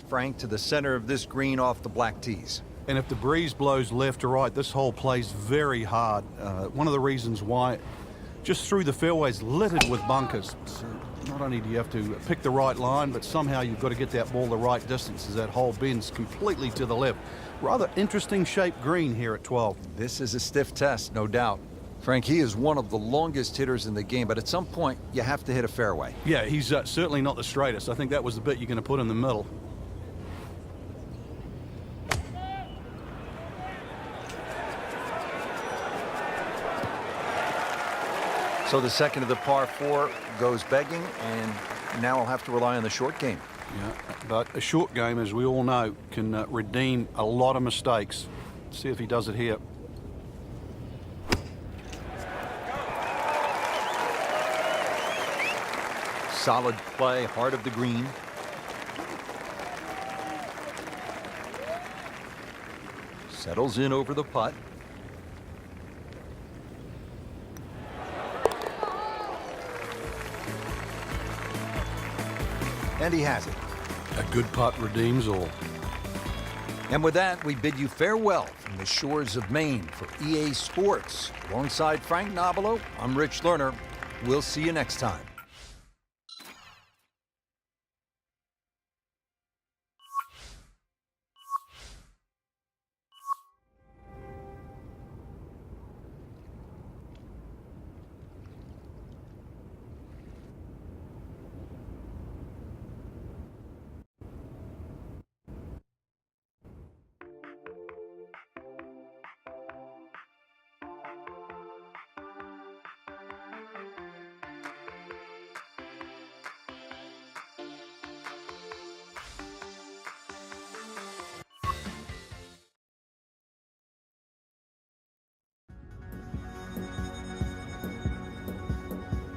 Frank, to the center of this green off the black tees. And if the breeze blows left or right, this hole plays very hard. One of the reasons why, just through the fairways littered with bunkers. So not only do you have to pick the right line, but somehow you've got to get that ball the right distance as that hole bends completely to the left. Rather interesting shaped green here at 12. This is a stiff test, no doubt. Frank, he is one of the longest hitters in the game, but at some point you have to hit a fairway. Yeah, he's certainly not the straightest. I think that was the bit you're going to put in the middle. So the second of the par 4 goes begging, and now I'll have to rely on the short game. Yeah, but a short game, as we all know, can redeem a lot of mistakes. Let's see if he does it here. Solid play, heart of the green. Settles in over the putt. And he has it. A good putt redeems all. And with that, we bid you farewell from the shores of Maine for EA Sports. Alongside Frank Nobilo, I'm Rich Lerner. We'll see you next time.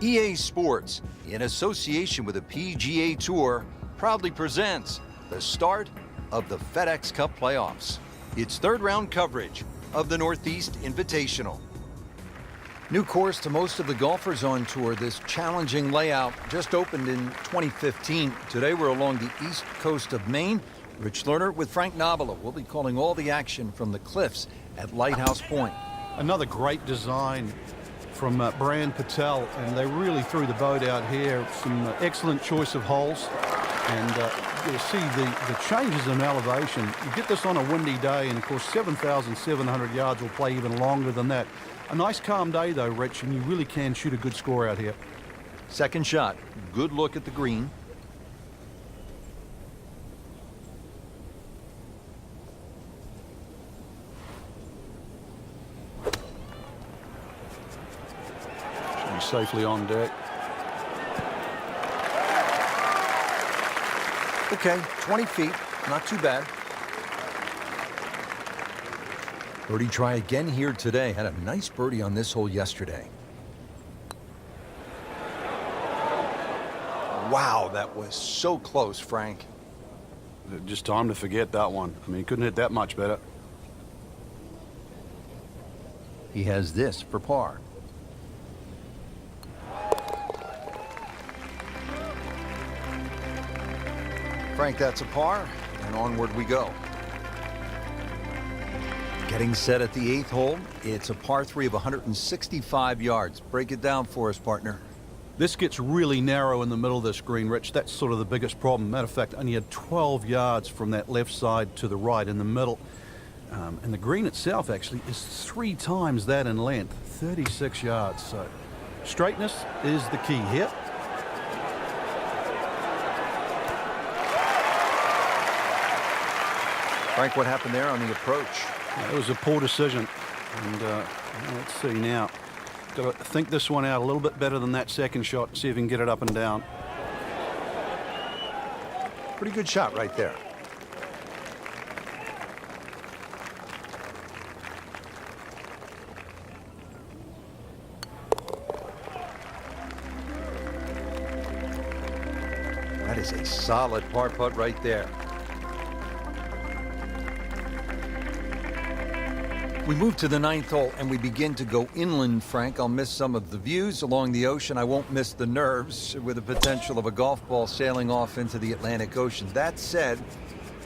EA Sports, in association with the PGA Tour, proudly presents the start of the FedEx Cup playoffs. It's third round coverage of the Northeast Invitational. New course to most of the golfers on tour. This challenging layout just opened in 2015. Today we're along the east coast of Maine. Rich Lerner with Frank Nobilo. We'll be calling all the action from the cliffs at Lighthouse Point. Another great design from Brian Patel, and they really threw the boat out here. Some excellent choice of holes, and you see the changes in elevation. You get this on a windy day, and of course 7,700 yards will play even longer than that. A nice calm day though, Rich, and you really can shoot a good score out here. Second shot, good look at the green. Safely on deck. Okay, 20 feet, not too bad. Birdie try again here today. Had a nice birdie on this hole yesterday. Wow, that was so close, Frank. Just time to forget that one. I mean, he couldn't hit that much better. He has this for par. Frank, that's a par, and onward we go. Getting set at the 8th hole. It's a par 3 of 165 yards. Break it down for us, partner. This gets really narrow in the middle of this green, Rich. That's sort of the biggest problem. Matter of fact, only had 12 yards from that left side to the right in the middle. And the green itself actually is 3 times that in length, 36 yards. So straightness is the key here. Frank, what happened there on the approach? It was a poor decision. And let's see now. Got to think this one out a little bit better than that second shot and see if he can get it up and down. Pretty good shot right there. That is a solid par putt right there. We move to the 9th hole and we begin to go inland, Frank. I'll miss some of the views along the ocean. I won't miss the nerves with the potential of a golf ball sailing off into the Atlantic Ocean. That said,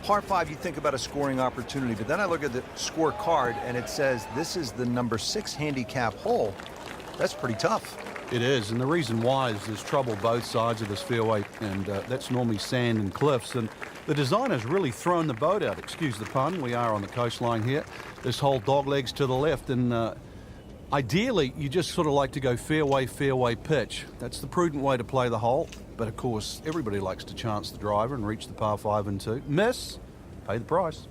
par 5, you think about a scoring opportunity, but then I look at the scorecard and it says this is the number 6 handicap hole. That's pretty tough. It is, and the reason why is there's trouble both sides of this fairway, and that's normally sand and cliffs. And the designer's really thrown the boat out, excuse the pun. We are on the coastline here. This whole dog legs to the left, and ideally you just sort of like to go fairway, fairway pitch. That's the prudent way to play the hole. But of course, everybody likes to chance the driver and reach the par 5 and 2. Miss, pay the price.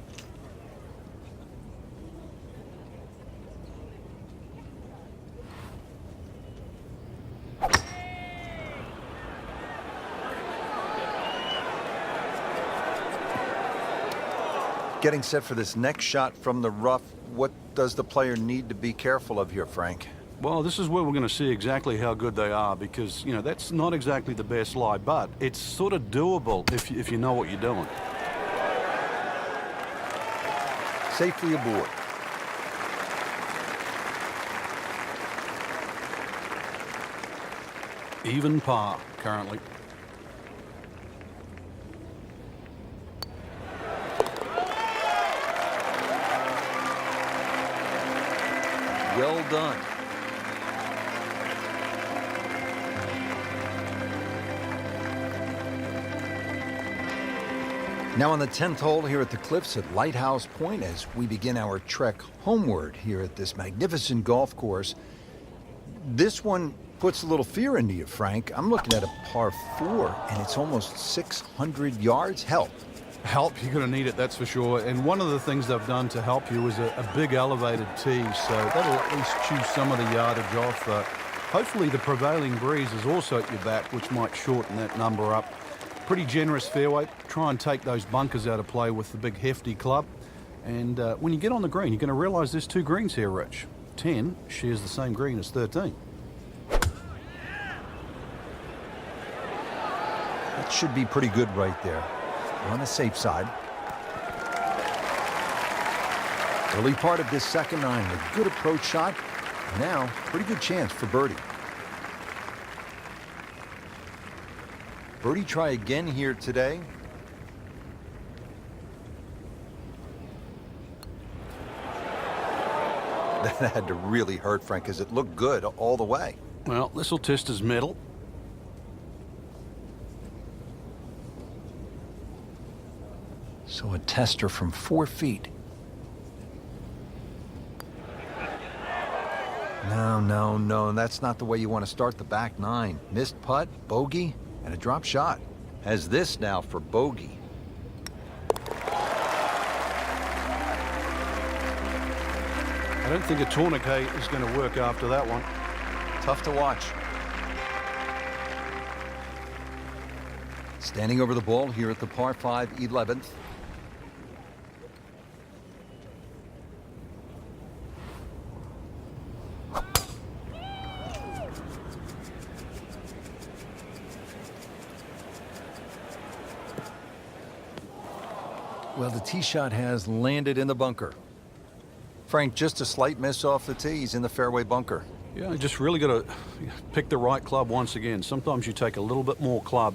Getting set for this next shot from the rough, what does the player need to be careful of here, Frank? Well, this is where we're going to see exactly how good they are, because, you know, that's not exactly the best lie, but it's sort of doable if you know what you're doing. Safely aboard. Even par currently. Well done. Now on the 10th hole here at the Cliffs at Lighthouse Point as we begin our trek homeward here at this magnificent golf course. This one puts a little fear into you, Frank. I'm looking at a par 4 and it's almost 600 yards. Help. Help, you're going to need it, that's for sure. And one of the things they've done to help you is a big elevated tee, so that'll at least chew some of the yardage off. Hopefully the prevailing breeze is also at your back, which might shorten that number up. Pretty generous fairway. Try and take those bunkers out of play with the big hefty club. And when you get on the green, you're going to realize there's 2 greens here, Rich. 10 shares the same green as 13. That should be pretty good right there. On the safe side. Early part of this second 9, a good approach shot. Now, pretty good chance for birdie. Birdie try again here today. That had to really hurt, Frank, because it looked good all the way. Well, this will test his mettle. So a tester from 4 feet. No, that's not the way you want to start the back 9. Missed putt, bogey, and a drop shot. Has this now for bogey. I don't think a tourniquet is going to work after that one. Tough to watch. Standing over the ball here at the par 5 11th. Well, the tee shot has landed in the bunker. Frank, just a slight miss off the tee. He's in the fairway bunker. Yeah, you just really got to pick the right club once again. Sometimes you take a little bit more club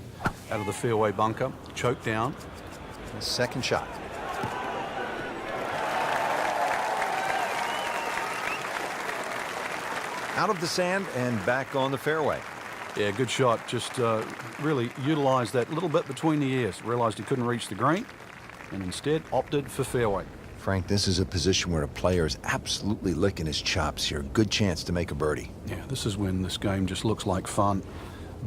out of the fairway bunker, choke down. The second shot. Out of the sand and back on the fairway. Yeah, good shot. Just really utilized that little bit between the ears. Realized he couldn't reach the green and instead opted for fairway. Frank, this is a position where a player is absolutely licking his chops here. Good chance to make a birdie. Yeah, this is when this game just looks like fun.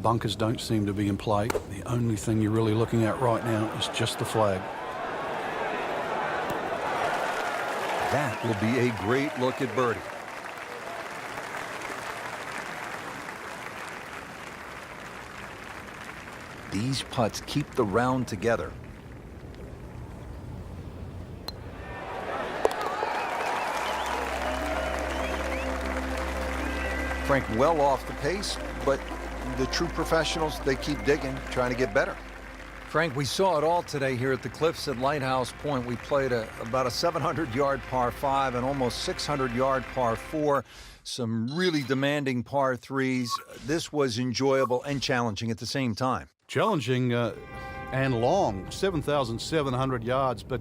Bunkers don't seem to be in play. The only thing you're really looking at right now is just the flag. That will be a great look at birdie. These putts keep the round together. Frank well off the pace, but the true professionals, they keep digging, trying to get better. Frank, we saw it all today here at the Cliffs at Lighthouse Point. We played about a 700-yard par 5 and almost 600-yard par 4. Some really demanding par 3s. This was enjoyable and challenging at the same time. Challenging and long, 7,700 yards, but